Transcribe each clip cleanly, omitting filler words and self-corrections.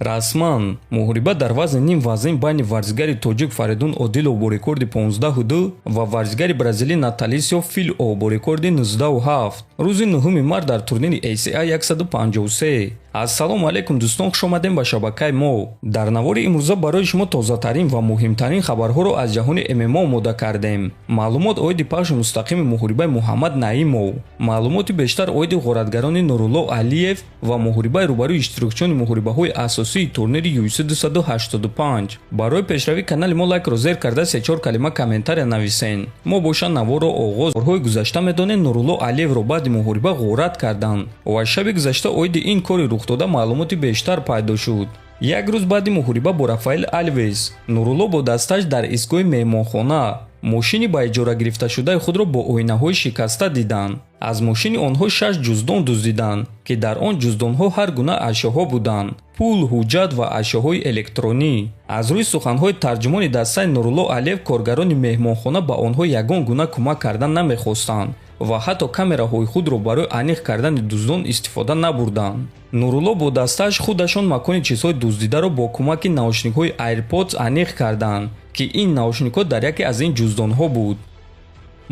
расман муҳориба дар вазни ним вазн байни варзигари тоҷик Фаридун Одилов бо рекорди 15.2 ва варзигари бразилӣ Наталисио Фило бо рекорди 19.7 рӯзи 9 март дар турнири ACI 153. ассалому алайкум дӯстон, хушомадем ба шабакаи мо. дар навори имрӯза барои шумо тозатарин ва муҳимтарин хабарҳоро аз ҷаҳони ММА омода кардем. маълумот оиди пахши мустақими муҳорибаи Муҳаммад Наимов, маълумоти бештар оиди ғоратгарони Нурулло Алиев ва муҳорибаи рӯбарӯи иштирокчиёни муҳорибаҳои асосии турнири UFC 285. барои пешравии канали мо лайкро зер карда 3-4 калима комментария нависен. мо боша наворро оғоз. ҳои гузашта медонем Нурулло Алиевро баъди муҳориба ғорат карданд ва шаби гузашта оиди ин кори рух дода маълумоти бештар пайдо шуд. як рӯз баъди муҳориба бо Рафаэл Алвес, Нурулло бо дасташ дар истгоҳи меҳмонхона мошини ба иҷора гирифташудаи худро бо оинаҳои шикаста диданд. аз мошини онҳо 6 ҷуздон дуздиданд ки дар он ҷуздонҳо ҳар гуна ашёҳо буданд: пул, ҳуҷҷат ва ашёҳои электронӣ. аз рӯи суханҳои тарҷумони дастаи Нурулло Алиев, коргарони меҳмонхона ба онҳо ягон гуна кӯмак кардан намехостанд ва ҳатто камераҳои худро барои аниқ кардани дуздон истифода набурданд. Нурулло бо дастааш худашон макони чизҳои дуздидаро бо кӯмаки наушникҳои AirPods аниқ карданд ки ин наушникҳо дар яке аз ин ҷуздонҳо буд.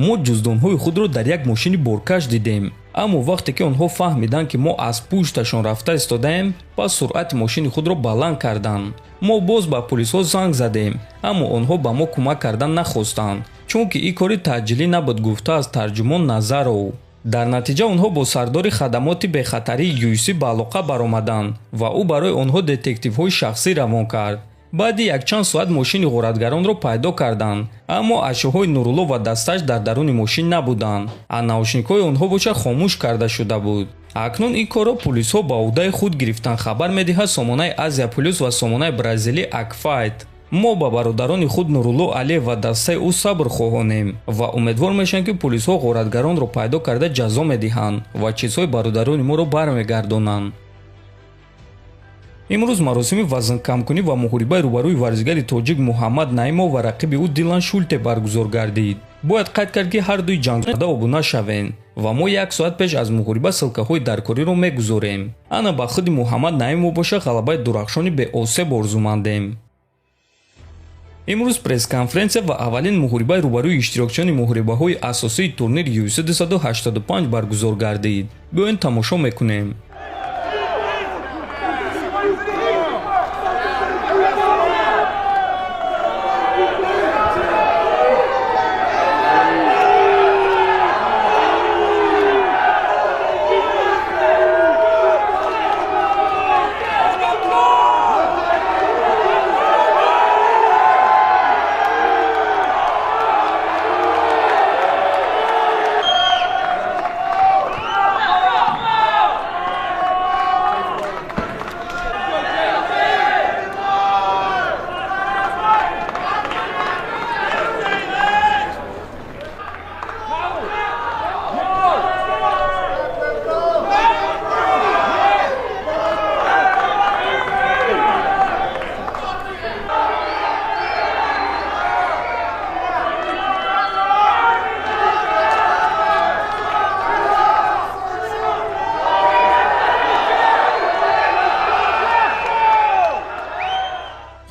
мо ҷуздонҳои худро дар як мошини боркаш дидем, аммо вақте ки онҳо фаҳмиданд ки мо аз пушташон рафта истодаем, пас суръати мошини худро баланд карданд. мо боз ба полисҳо занг задем, аммо онҳо ба мо кӯмак кардан нахостанд, чунки ин кори таъҷилӣ набуд, гуфтааст тарҷумон Назаров. дар натиҷа онҳо бо сардори хадамоти бехатарии UFC ба алоқа баромаданд ва ӯ барои онҳо детективҳои шахсӣ равон кард. баъди якчанд соат мошини ғоратгаронро пайдо карданд, аммо ашёҳои Нурулло ва дасташ дар даруни мошин набуданд, а наушникҳои онҳо боша хомӯш карда шуда буд. акнун ин корро полисҳо ба уҳдаи худ гирифтанд, хабар медиҳад сомонаи Азия Плюс ва сомонаи бразилӣ Акфайт. мо ба бародарони худ Нурулло Алиев ва дастаи ӯ сабр хоҳонем ва умедвор мешавем ки полисҳо ғоратгаронро пайдо карда ҷазо медиҳанд ва чизҳои бародарони моро бармегардонанд. имрӯз маросими вазнкамкунӣ ва муҳорибаи рӯбарӯи варзигари тоҷик Муҳаммад Наимов ва рақиби ӯ Дилан Шульте баргузор гардид. бояд қайд кард ки ҳар дуи ҷангзода обуна шаванд ва мо 1 соат пеш аз муҳориба силкаҳои даркориро мегузорем. ана ба худи Муҳаммад Наимов боша ғалабаи дурахшони беосеб орзумандем. имрӯз пресс-конференсия ва аввалин муҳорибаи рӯбарӯи иштирокчиёни муҳорибаҳои асосии турнири UFC 285 баргузор гардид. биёед тамошо мекунем.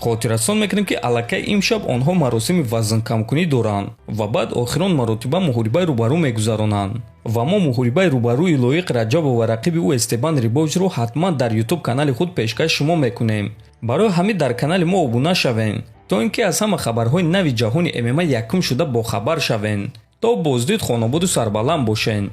хотиррасон мекунем ки аллакай имшаб онҳо маросими вазнкамкунӣ доранд ва баъд охирон маротиба муҳорибаи рӯбарӯ мегузаронанд. ва мо муҳорибаи рӯбарӯи лоиқ Раҷабов ва рақиби ӯ Эстебан Рибовичро ҳатман дар YouTube канали худ пешкаш шумо мекунем. барои ҳамин дар канали мо обуна шавен, то ин ки аз ҳама хабарҳои нави ҷаҳони ММА якум шуда бохабар шавен. то боздид хонободу сарбаланд бошен.